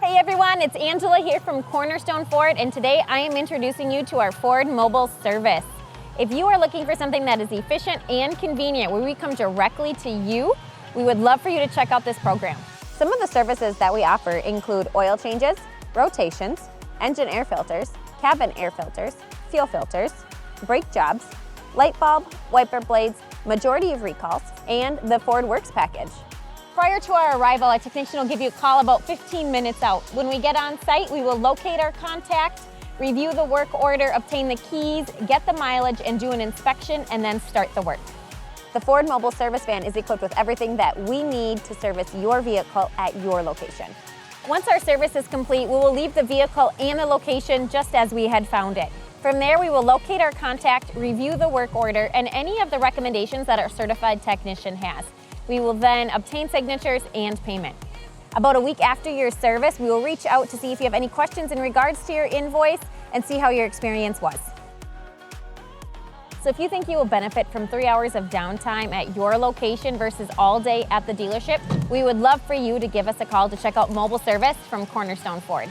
Hey everyone, it's Angela here from Cornerstone Ford, and today I am introducing you to our Ford Mobile Service. If you are looking for something that is efficient and convenient where we come directly to you, we would love for you to check out this program. Some of the services that we offer include oil changes, rotations, engine air filters, cabin air filters, fuel filters, brake jobs, light bulb, wiper blades, majority of recalls, and the Ford Works package. Prior to our arrival, our technician will give you a call about 15 minutes out. When we get on site, we will locate our contact, review the work order, obtain the keys, get the mileage, and do an inspection, and then start the work. The Ford Mobile Service Van is equipped with everything that we need to service your vehicle at your location. Once our service is complete, we will leave the vehicle and the location just as we had found it. From there, we will locate our contact, review the work order, and any of the recommendations that our certified technician has. We will then obtain signatures and payment. About a week after your service, we will reach out to see if you have any questions in regards to your invoice and see how your experience was. So if you think you will benefit from 3 hours of downtime at your location versus all day at the dealership, we would love for you to give us a call to check out mobile service from Cornerstone Ford.